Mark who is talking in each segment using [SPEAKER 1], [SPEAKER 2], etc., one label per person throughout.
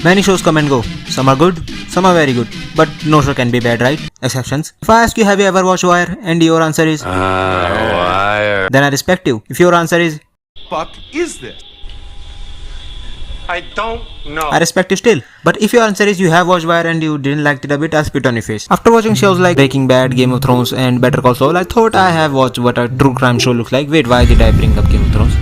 [SPEAKER 1] Many shows come and go. Some are good, some are very good. But no show can be bad, right? Exceptions. If I ask you, have you ever watched Wire? And your answer is
[SPEAKER 2] Wire.
[SPEAKER 1] then I respect you. If your answer is
[SPEAKER 2] Fuck is this? I don't know.
[SPEAKER 1] I respect you still. But if your answer is you have watched Wire and you didn't like it a bit, I'll spit on your face. After watching shows like Breaking Bad, Game of Thrones and Better Call Saul, I thought I have watched what a true crime show looks like. Wait, why did I bring up Game of Thrones?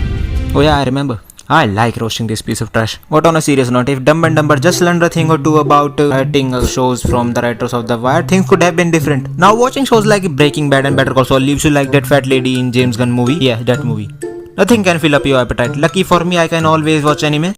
[SPEAKER 1] Oh yeah, I remember. I like roasting this piece of trash. But on a serious note, if Dumb and Dumber just learned a thing or two about writing shows from the writers of The Wire, things could have been different. Now watching shows like Breaking Bad and Better Call Saul leaves you like that fat lady in James Gunn movie. Yeah, that movie. Nothing can fill up your appetite. Lucky for me, I can always watch anime.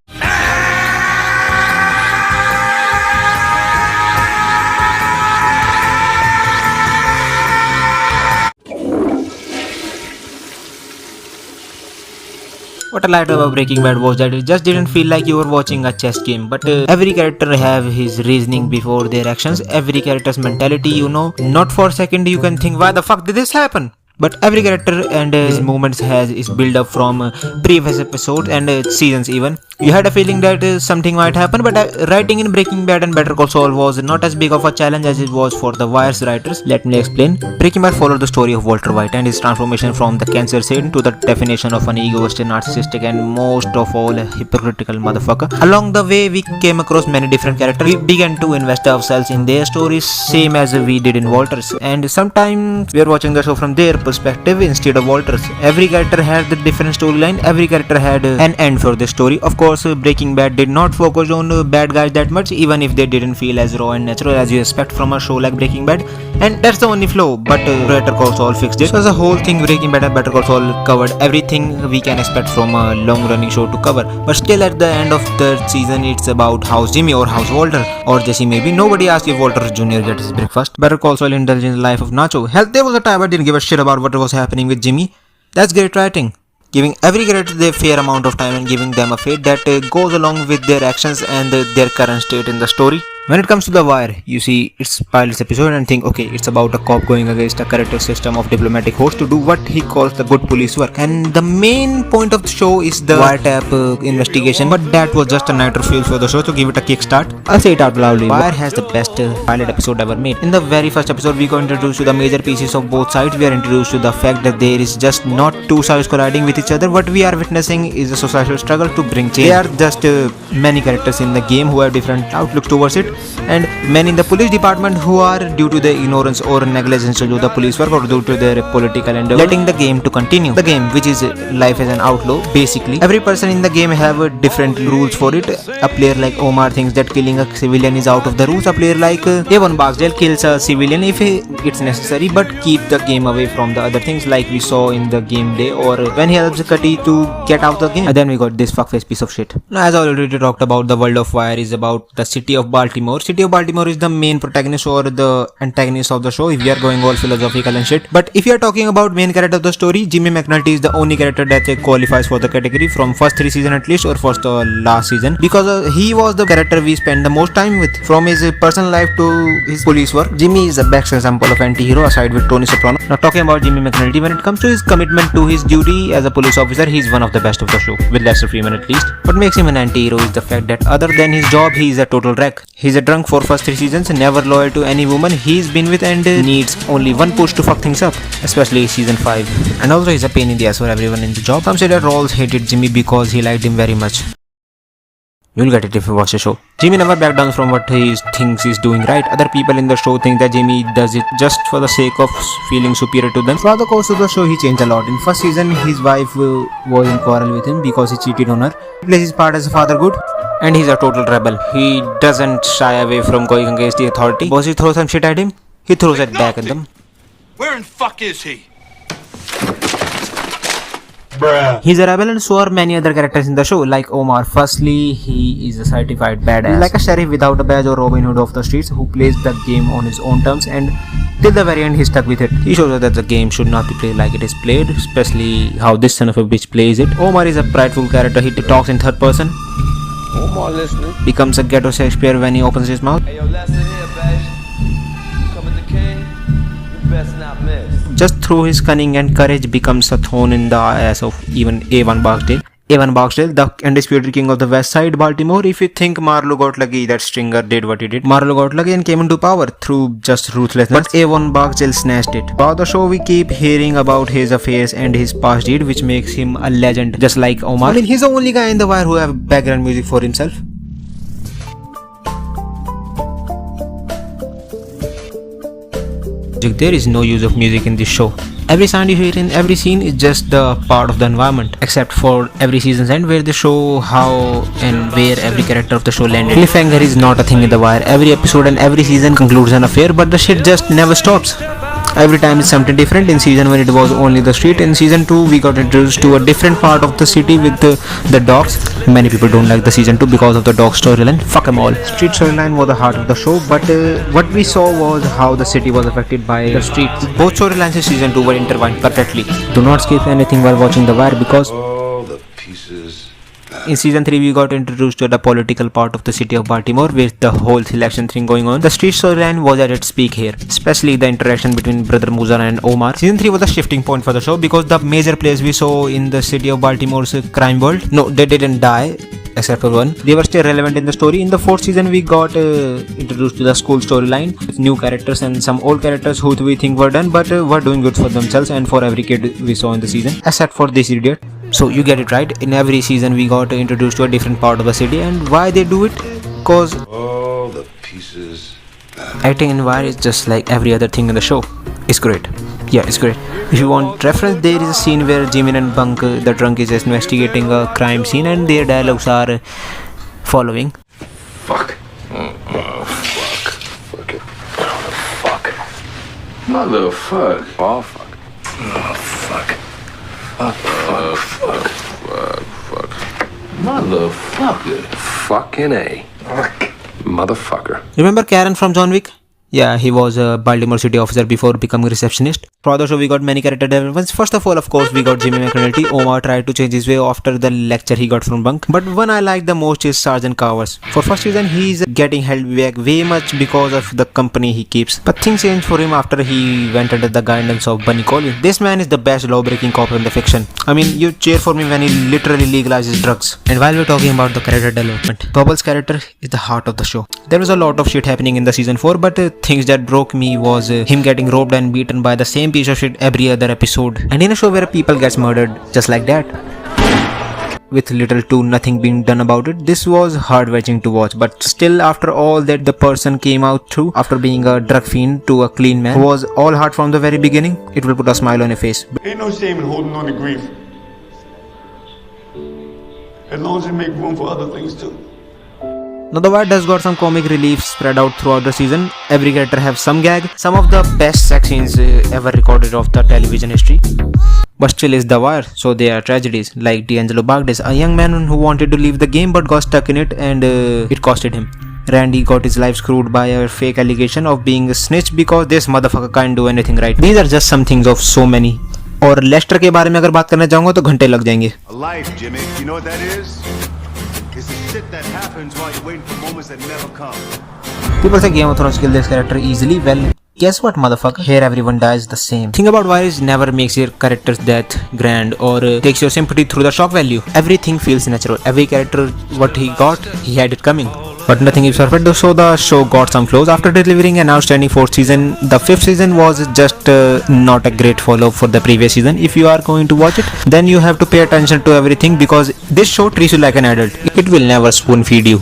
[SPEAKER 1] What I liked about Breaking Bad was that it just didn't feel like you were watching a chess game, but every character have his reasoning before their actions, every character's mentality, not for a second you can think why the fuck did this happen? But every character and his movements has is built up from previous episodes and seasons even. You had a feeling that something might happen, but writing in Breaking Bad and Better Call Saul was not as big of a challenge as it was for the Wire's writers. Let me explain. Breaking Bad followed the story of Walter White and his transformation from the cancer saint to the definition of an egoistic, narcissistic and most of all a hypocritical motherfucker. Along the way, we came across many different characters. We began to invest ourselves in their stories, same as we did in Walter's. And sometimes we are watching the show from their perspective instead of Walter's. Every character had a different storyline. Every character had an end for the story. Of course, Breaking Bad did not focus on bad guys that much, even if they didn't feel as raw and natural as you expect from a show like Breaking Bad. And that's the only flaw, but Better Call Saul fixed it. So as a whole thing, Breaking Bad and Better Call Saul covered everything we can expect from a long-running show to cover. But still at the end of the season, it's about how's Jimmy or how's Walter or Jesse maybe. Nobody asked if Walter Jr. gets his breakfast. Better Call Saul indulged in the life of Nacho. Hell, there was a time I didn't give a shit about what was happening with Jimmy. That's great writing. Giving every character their fair amount of time and giving them a fate that goes along with their actions and their current state in the story. When it comes to The Wire, you see its pilot's episode and think, okay, it's about a cop going against a corrupt system of diplomatic hosts to do what he calls the good police work. And the main point of the show is the wiretap investigation, but that was just a nitro fuel for the show to give it a kickstart. I'll say it out loudly. Wire has the best pilot episode ever made. In the very first episode, we got introduced to the major pieces of both sides. We are introduced to the fact that there is just not two sides colliding with each other. What we are witnessing is a societal struggle to bring change. There are just many characters in the game who have different outlooks towards it, and many in the police department who are due to their ignorance or negligence to do the police work or due to their political endeavor letting the game to continue. The game, which is life as an outlaw, basically. Every person in the game have different rules for it. A player like Omar thinks that killing a civilian is out of the rules. A player like Avon Barksdale kills a civilian if it's necessary, but keep the game away from the other things like we saw in the game day or when he helps Cutty to get out the game. And then we got this fuckface piece of shit. Now, as I already talked about, the world of Wire is about the city of Baltimore. City of Baltimore is the main protagonist or the antagonist of the show if we are going all philosophical and shit. But if you are talking about main character of the story, Jimmy McNulty is the only character that qualifies for the category from first 3 seasons at least or first or last season, because he was the character we spent the most time with. From his personal life to his police work, Jimmy is the best example of anti-hero aside with Tony Soprano. Now talking about Jimmy McNulty, when it comes to his commitment to his duty as a police officer, he's one of the best of the show, with Lester Freeman at least. What makes him an anti-hero is the fact that other than his job, he is a total wreck. He's a drunk for first 3 seasons, never loyal to any woman he's been with, and needs only one push to fuck things up, especially season 5. And also he's a pain in the ass for everyone in the job. Some say that Rawls hated Jimmy because he liked him very much. You'll get it if you watch the show. Jimmy never back down from what he thinks he's doing right. Other people in the show think that Jimmy does it just for the sake of feeling superior to them. Throughout the course of the show, he changed a lot. In first season, his wife was in quarrel with him because he cheated on her. He plays his part as a father good. And he's a total rebel. He doesn't shy away from going against the authority. Boss, he throws some shit at him, he throws it back at them.
[SPEAKER 2] Where in fuck is he?
[SPEAKER 1] Bruh. He's a rebel, and so are many other characters in the show, like Omar. Firstly, he is a certified badass. He's like a sheriff without a badge or Robin Hood of the streets who plays the game on his own terms, and till the very end he stuck with it. He shows us that the game should not be played like it is played, especially how this son of a bitch plays it. Omar is a prideful character. He talks in third person.
[SPEAKER 2] Omar listening.
[SPEAKER 1] Becomes a ghetto Shakespeare when he opens his mouth.
[SPEAKER 3] Hey yo, Lester here, babe. Coming to King, you best not miss.
[SPEAKER 1] Just through his cunning and courage becomes a thorn in the ass of even Avon Barksdale. Evan Barksdale, the undisputed king of the West Side, Baltimore. If you think Marlo got lucky that Stringer did what he did, Marlo got lucky and came into power through just ruthlessness. But Evan Barksdale snatched it. Throughout the show, we keep hearing about his affairs and his past deed, which makes him a legend, just like Omar. I mean, he's the only guy in The Wire who have background music for himself. There is no use of music in this show. Every sound you hear in every scene is just the part of the environment, except for every season's end where they show how and where every character of the show landed. Cliffhanger is not a thing in The Wire. Every episode and every season concludes an affair, but the shit just never stops. Every time it's something different. In season 1 it was only the street. In season 2 we got introduced to a different part of the city with the dogs. Many people don't like the season 2 because of the dog storyline. Fuck them all. Street storyline was the heart of the show, but what we saw was how the city was affected by the street. Both storylines in season 2 were intertwined perfectly. Do not skip anything while watching The Wire because
[SPEAKER 2] All the pieces.
[SPEAKER 1] in season 3 we got introduced to the political part of the city of Baltimore with the whole election thing going on. The street storyline was at its peak here, especially the interaction between Brother Muzan and Omar. Season 3 was a shifting point for the show because the major players we saw in the city of Baltimore's crime world, no, they didn't die except for one. They were still relevant in the story. In the 4th season we got introduced to the school storyline with new characters and some old characters who we think were done but were doing good for themselves and for every kid we saw in the season, except for this idiot. So you get it right, in every season we got introduced to a different part of the city. And why they do it? Cause
[SPEAKER 2] All the pieces.
[SPEAKER 1] acting in Wire is just like every other thing in the show. It's great. Yeah, it's great. If you want reference, there is a scene where Jimin and Bunk, the drunk, is investigating a crime scene and their dialogues are following.
[SPEAKER 2] Fuck. Oh, fuck. Fuck it. Oh, fuck. Motherfuck. Oh, fuck. Oh, fuck. Fuck, fuck, fuck, fuck, fuck. Motherfucker. Fucking A. Motherfucker.
[SPEAKER 1] Remember Karen from John Wick? Yeah, he was a Baltimore city officer before becoming a receptionist. Throughout the show, we got many character developments. First of all, of course, we got Jimmy McNulty. Omar tried to change his way after the lecture he got from Bunk. But one I like the most is Sergeant Cowers. For first season, he's getting held back way much because of the company he keeps. But things changed for him after he went under the guidance of Bunny Colvin. This man is the best law-breaking cop in the fiction. I mean, you cheer for me when he literally legalizes drugs. And while we're talking about the character development, Bubble's character is the heart of the show. There was a lot of shit happening in the season 4, but things that broke me was him getting robbed and beaten by the same piece of shit every other episode. And in a show where people gets murdered just like that, with little to nothing being done about it, this was heart-wrenching to watch. But still, after all that the person came out through, after being a drug fiend to a clean man who was all heart from the very beginning, it will put a smile on your face.
[SPEAKER 4] Ain't no shame in holding on to grief. As long as you make room for other things too.
[SPEAKER 1] Now The Wire does got some comic relief spread out throughout the season. Every character have some gag, some of the best sex scenes ever recorded of the television history. But still is The Wire, so there are tragedies like D'Angelo Barksdale, a young man who wanted to leave the game but got stuck in it and it costed him. Randy got his life screwed by a fake allegation of being a snitch because this motherfucker can't do anything right. These are just some things of so many. और Lester के बारे में अगर बात करना चाहूँगा तो घंटे लग जाएंगे.
[SPEAKER 5] A life, Jimmy. You know what that is? It's the shit that happens while you're waiting for moments that never come.
[SPEAKER 1] People say Game of Thrones killed this character easily. Well, guess what, motherfucker? Here everyone dies the same. Thing about Wire is never makes your character's death grand or takes your sympathy through the shock value. Everything feels natural. Every character, what he got, he had it coming. But nothing is perfect, so the show got some flaws. After delivering an outstanding 4th season, the 5th season was just not a great follow-up for the previous season. If you are going to watch it, then you have to pay attention to everything because this show treats you like an adult. It will never spoon feed you.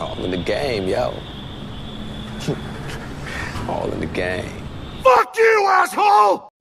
[SPEAKER 2] All in the game, yo. All in the game.
[SPEAKER 5] Fuck you, asshole!